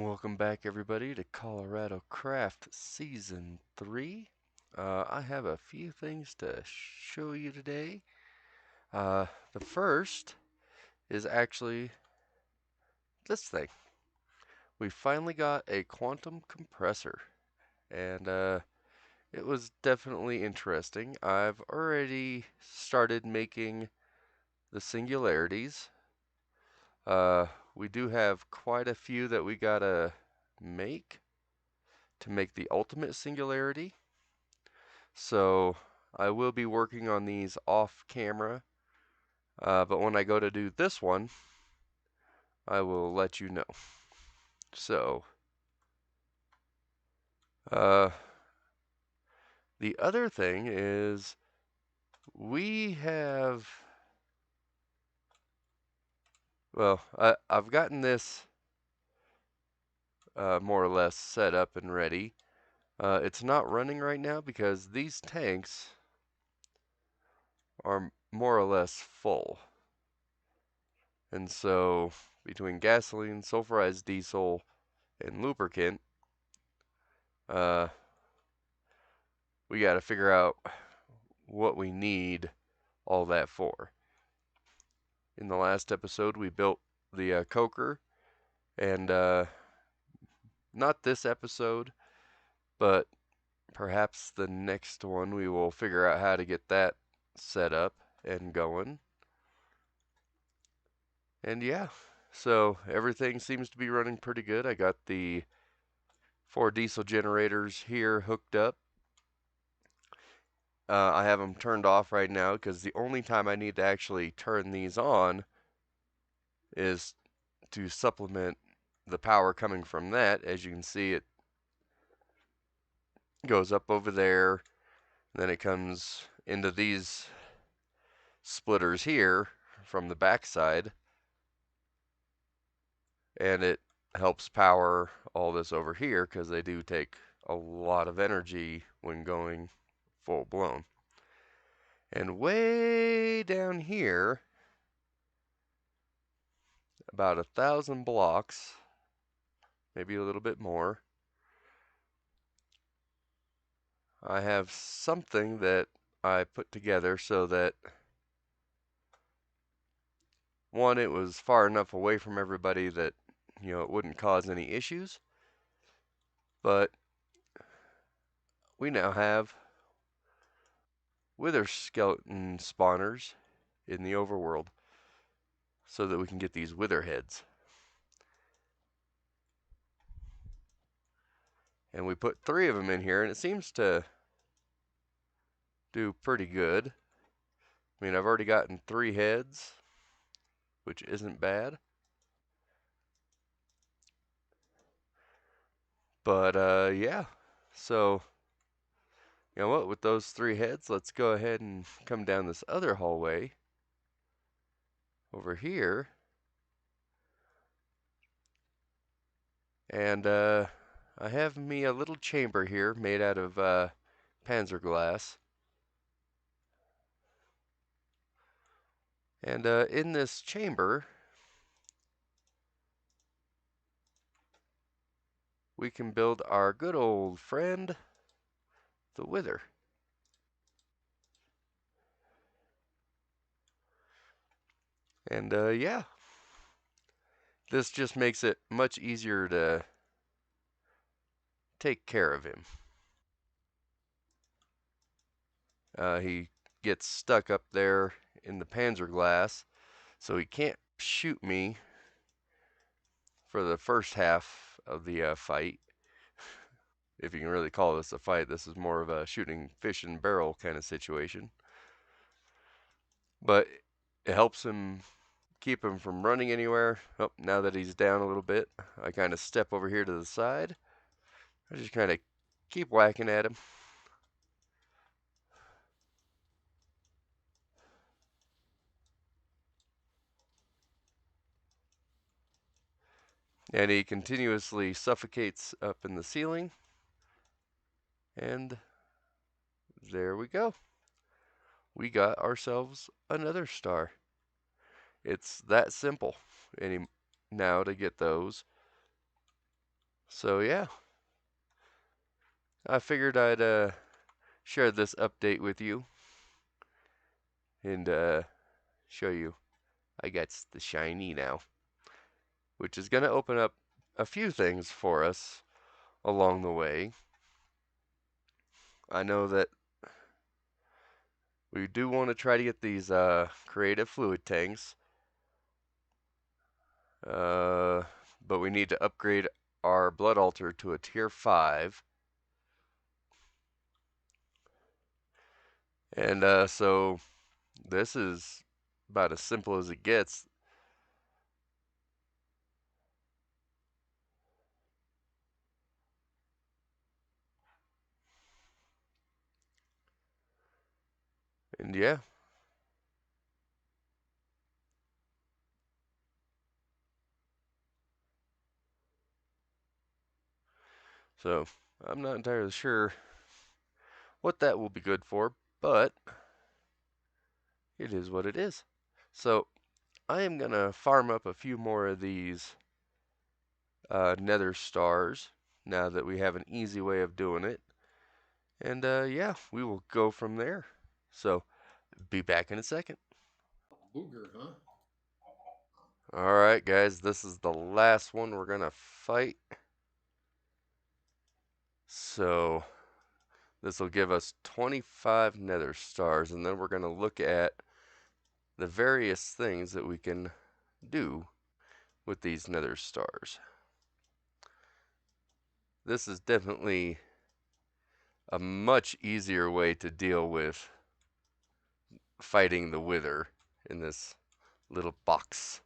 Welcome back, everybody, to Colorado Craft Season 3. I have a few things to show you today. The first is actually this thing. We finally got a quantum compressor, and it was definitely interesting. I've already started making the singularities. Uh, we do have quite a few that we gotta make to make the ultimate singularity. So I will be working on these off camera, but when I go to do this one, I will let you know. So, uh, the other thing is we have, I've gotten this more or less set up and ready. It's not running right now because these tanks are more or less full. And so, between gasoline, sulfurized diesel, and lubricant, uh, we got to figure out what we need all that for. In the last episode, we built the coker, and not this episode, but perhaps the next one, we will figure out how to get that set up and going. And yeah, so everything seems to be running pretty good. I got the 4 diesel generators here hooked up. I have them turned off right now because the only time I need to actually turn these on is to supplement the power coming from that. As you can see, it goes up over there, then it comes into these splitters here from the backside, and it helps power all this over here because they do take a lot of energy when going full blown. And way down here, about 1,000 blocks, maybe a little bit more, I have something that I put together so that, one, it was far enough away from everybody that, it wouldn't cause any issues, but we now have wither skeleton spawners in the overworld so that we can get these wither heads. And we put 3 of them in here, and it seems to do pretty good. I mean, I've already gotten 3 heads, which isn't bad. But, yeah. So, you know what? With those 3 heads, let's go ahead and come down this other hallway over here. And, I have me a little chamber here made out of, panzer glass. And, in this chamber, we can build our good old friend, the Wither. And yeah, this just makes it much easier to take care of him. He gets stuck up there in the panzer glass, so he can't shoot me for the first half of the fight. If you can really call this a fight, this is more of a shooting fish in barrel kind of situation. But it helps him keep him from running anywhere. Oh, now that he's down a little bit, I kind of step over here to the side. I just kind of keep whacking at him. And he continuously suffocates up in the ceiling. And there we go. We got ourselves another star. It's that simple now to get those. So yeah, I figured I'd share this update with you and show you I got the shiny now, which is going to open up a few things for us along the way. I know that we do want to try to get these creative fluid tanks, but we need to upgrade our blood altar to a tier 5. And so this is about as simple as it gets. And yeah, so I'm not entirely sure what that will be good for, but it is what it is. So I am going to farm up a few more of these nether stars now that we have an easy way of doing it. And yeah, we will go from there. So be back in a second. Booger, huh? Alright guys, this is the last one we're going to fight. So this will give us 25 nether stars, and then we're going to look at the various things that we can do with these nether stars. This is definitely a much easier way to deal with fighting the wither in this little box.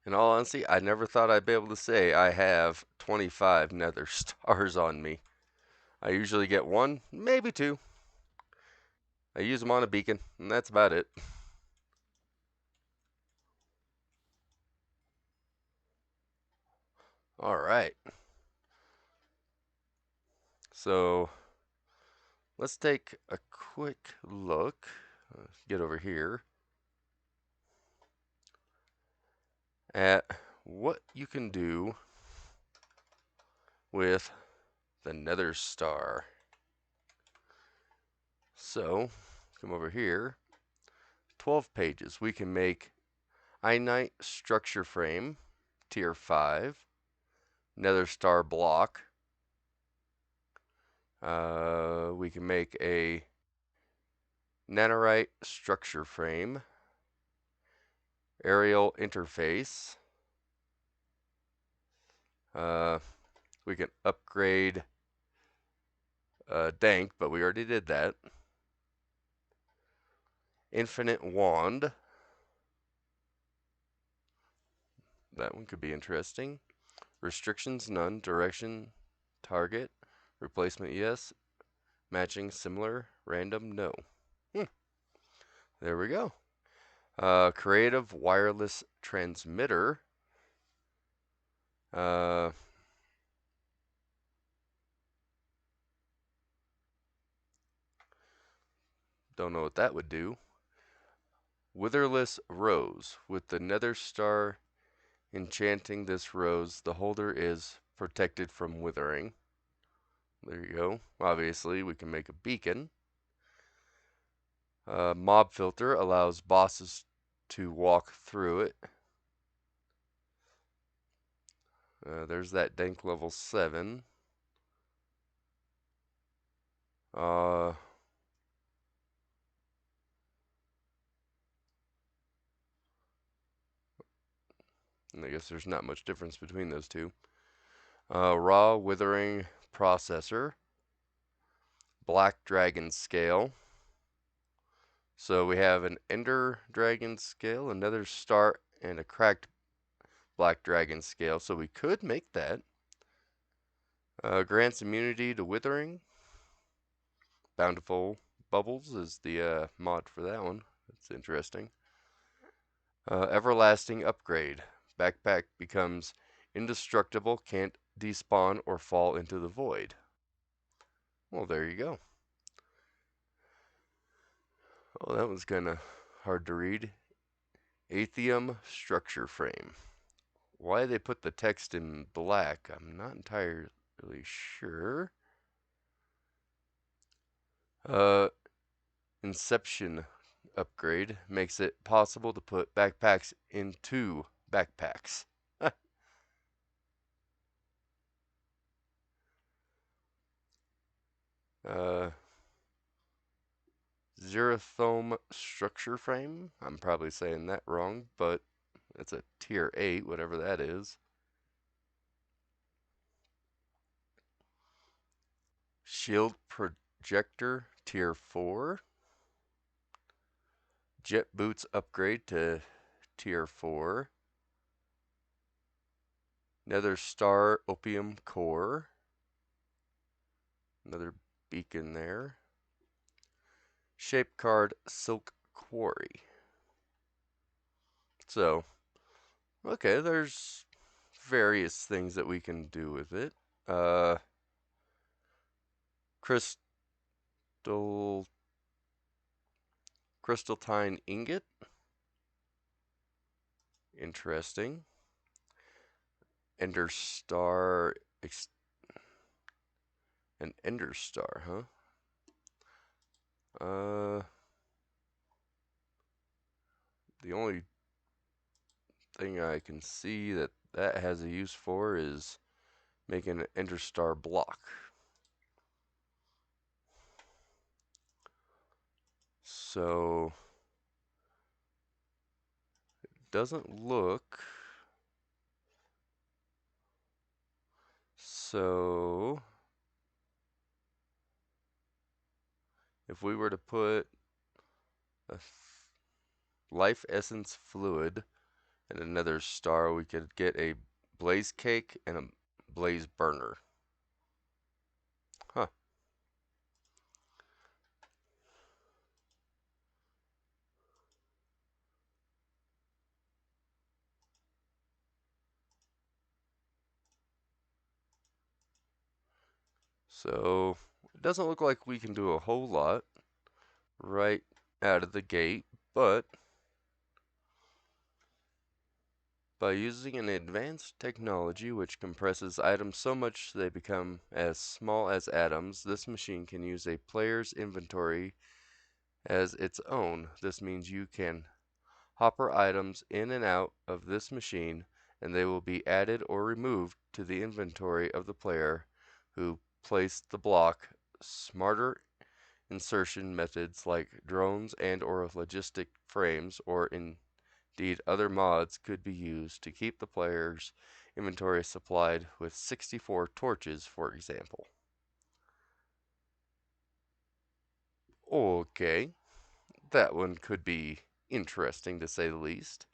In all honesty, I never thought I'd be able to say I have 25 nether stars on me. I usually get one, maybe two. I use them on a beacon, and that's about it. Alright, so let's take a quick look. Get over here at what you can do with the nether star. So, come over here. 12 pages. We can make Einite structure frame, tier 5, nether star block. We can make a nanorite structure frame, aerial interface. Uh, we can upgrade Dank, but we already did that. Infinite wand. That one could be interesting. Restrictions none. Direction target. Replacement yes. Matching similar. Random no. There we go. Creative wireless transmitter. Uh, don't know what that would do. Witherless rose. With the nether star enchanting this rose, the holder is protected from withering. There you go. Obviously, we can make a beacon. Mob filter allows bosses to walk through it. There's that dank level 7. Uh, I guess there's not much difference between those two. Raw withering processor. Black dragon scale. So we have an ender dragon scale, another star, and a cracked black dragon scale. So we could make that. Grants immunity to withering. Bountiful bubbles is the mod for that one. That's interesting. Everlasting upgrade. Backpack becomes indestructible, can't despawn or fall into the void. Well, there you go. Oh, that was kind of hard to read. Atheum structure frame. why they put the text in black, I'm not entirely sure. Uh, Inception upgrade makes it possible to put backpacks into backpacks. uh, Xerothome structure frame. I'm probably saying that wrong, but it's a tier 8, whatever that is. Shield projector, tier 4. Jet boots upgrade to tier 4. Nether star opium core. Another beacon there. Shape card silk quarry. So, okay, there's various things that we can do with it. Uh, crystal crystalline ingot. Interesting. Ender star. An ender star, huh? The only thing I can see that that has a use for is making an ender star block. So, doesn't look. So, if we were to put a life essence fluid and another star, we could get a blaze cake and a blaze burner. Huh. So, it doesn't look like we can do a whole lot right out of the gate, but by using an advanced technology which compresses items so much they become as small as atoms, this machine can use a player's inventory as its own. This means you can hopper items in and out of this machine, and they will be added or removed to the inventory of the player who placed the block. Smarter insertion methods like drones and or logistic frames or indeed other mods could be used to keep the player's inventory supplied with 64 torches, for example. Okay, that one could be interesting to say the least.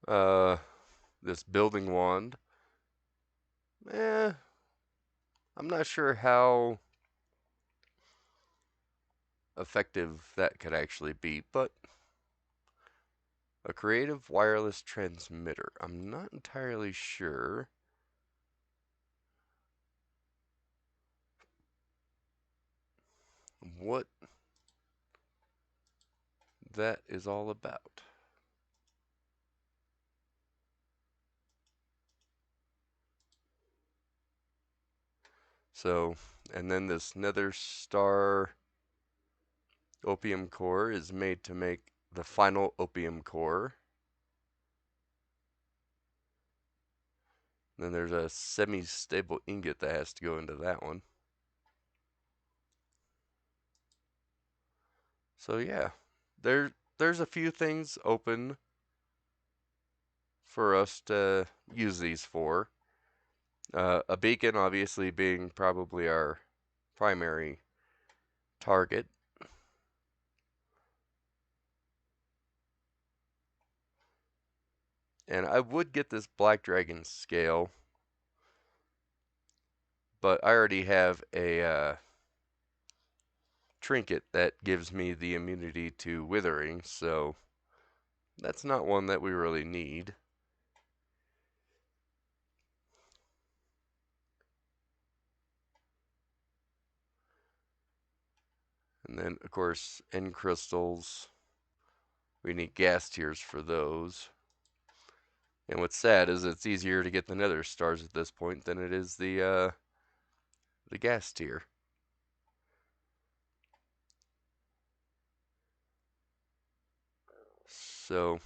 Uh, this building wand. I'm not sure how effective that could actually be, but a creative wireless transmitter. I'm not entirely sure what that is all about. So, and then this nether star opium core is made to make the final opium core. Then there's a semi-stable ingot that has to go into that one. So yeah, there's a few things open for us to use these for. A beacon obviously being probably our primary target. And I would get this Black Dragon scale, but I already have a trinket that gives me the immunity to withering, so that's not one that we really need. And then, of course, end crystals. We need gas tiers for those. And what's sad is it's easier to get the nether stars at this point than it is the gas tier. So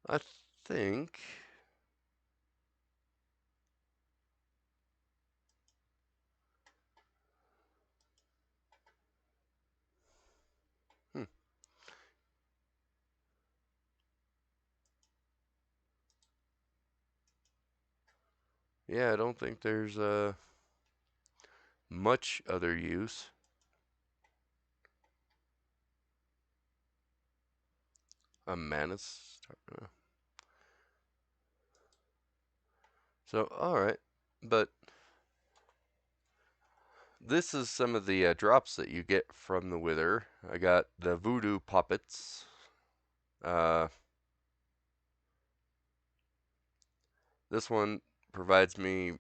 I think hmm, yeah, I don't think there's much other use. A mana star. So all right, but this is some of the drops that you get from the Wither. I got the Voodoo Puppets. Uh, this one provides me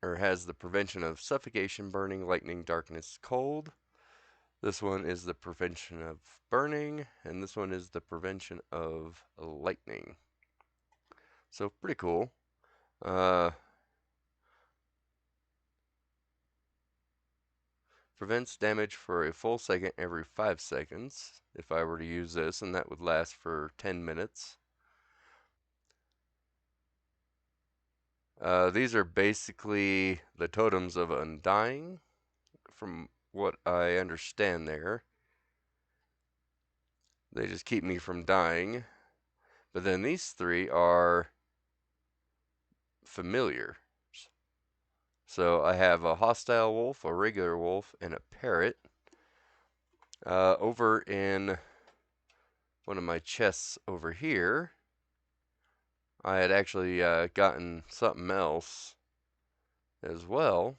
or has the prevention of suffocation, burning, lightning, darkness, cold. This one is the prevention of burning, and this one is the prevention of lightning. So pretty cool. Uh, prevents damage for a full second every 5 seconds if I were to use this, and that would last for 10 minutes. These are basically the totems of undying, from what I understand there. They just keep me from dying. But then these three are familiar. So I have a hostile wolf, a regular wolf, and a parrot. Over in one of my chests over here, I had actually gotten something else as well.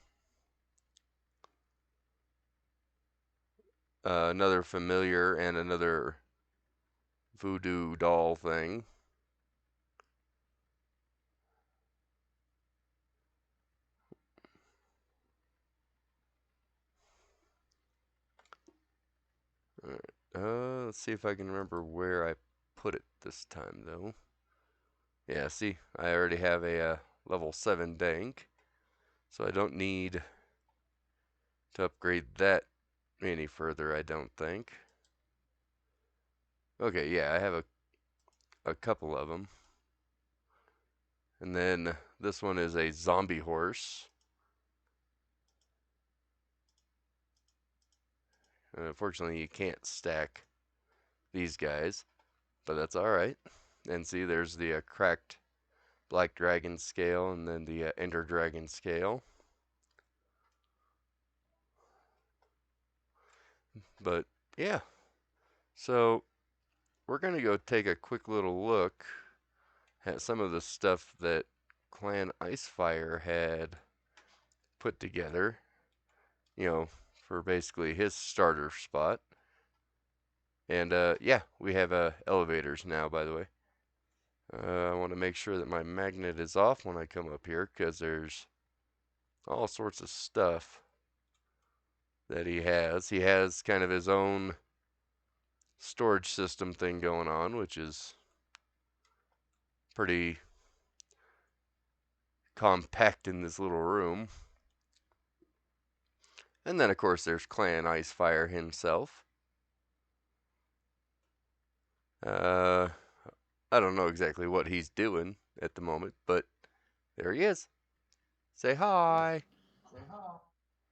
Another familiar and another voodoo doll thing. Alright, let's see if I can remember where I put it this time, though. Yeah, see, I already have a level 7 dank, so I don't need to upgrade that any further, I don't think. Okay, yeah, I have a couple of them. And then this one is a zombie horse. Unfortunately, you can't stack these guys, but that's alright. And see, there's the cracked black dragon scale and then the ender dragon scale. But yeah, so we're going to go take a quick little look at some of the stuff that Clan Icefire had put together, you know, for basically his starter spot. And yeah, we have elevators now, by the way. I want to make sure that my magnet is off when I come up here because there's all sorts of stuff that he has. He has kind of his own storage system thing going on, which is pretty compact in this little room. And then, of course, there's Clan Icefire himself. Uh, I don't know exactly what he's doing at the moment, but there he is. Say Uh, hi.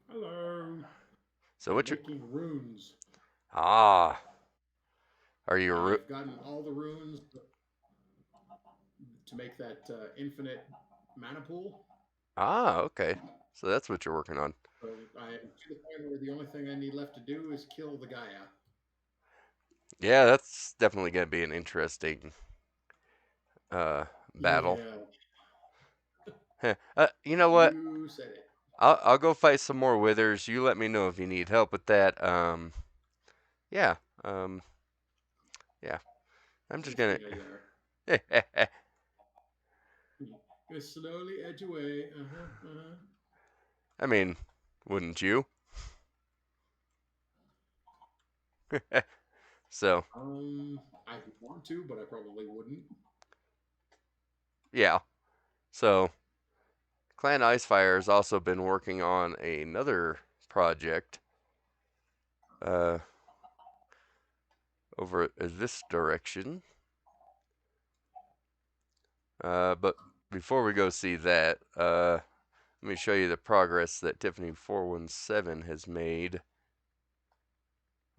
hello. So I'm what you? making runes. Ah, are you? I've gotten all the runes to make that infinite mana pool. Okay. So that's what you're working on. So I am to the point where the only thing I need left to do is kill the Gaia. Yeah, that's definitely gonna be an interesting uh battle. Yeah, You know what? you said it. I'll go fight some more withers. You let me know if you need help with that. Yeah. Um, yeah. I'm just gonna. Interesting how you are. I You slowly edge away. Uh huh. Uh huh. mean, wouldn't you? So, I would want to, but I probably wouldn't. yeah. So, Clan Icefire has also been working on another project uh, over this direction. But before we go see that, let me show you the progress that Tiffany 417 has made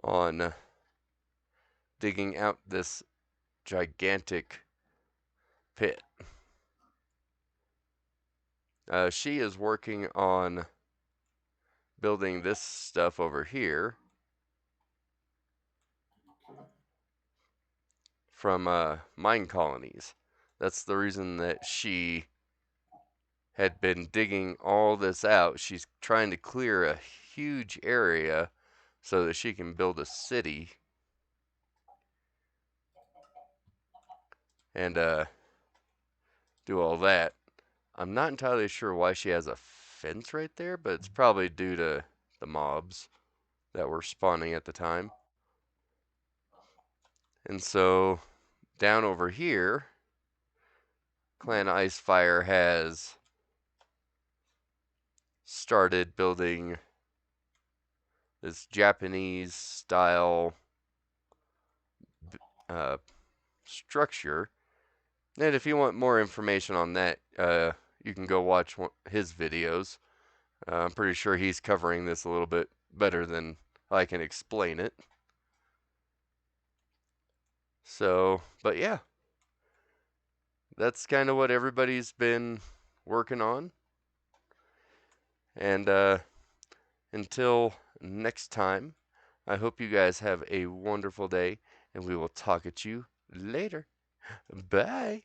on digging out this gigantic pit. She is working on building this stuff over here Okay. from mine colonies. That's the reason that she had been digging all this out. She's trying to clear a huge area so that she can build a city and do all that. I'm not entirely sure why she has a fence right there, but it's probably due to the mobs that were spawning at the time. And so down over here, Clan Icefire has started building this Japanese style uh, structure. And if you want more information on that, you can go watch his videos. I'm pretty sure he's covering this a little bit better than I can explain it. So, but yeah, that's kind of what everybody's been working on. And until next time, I hope you guys have a wonderful day, and we will talk at you later. Bye.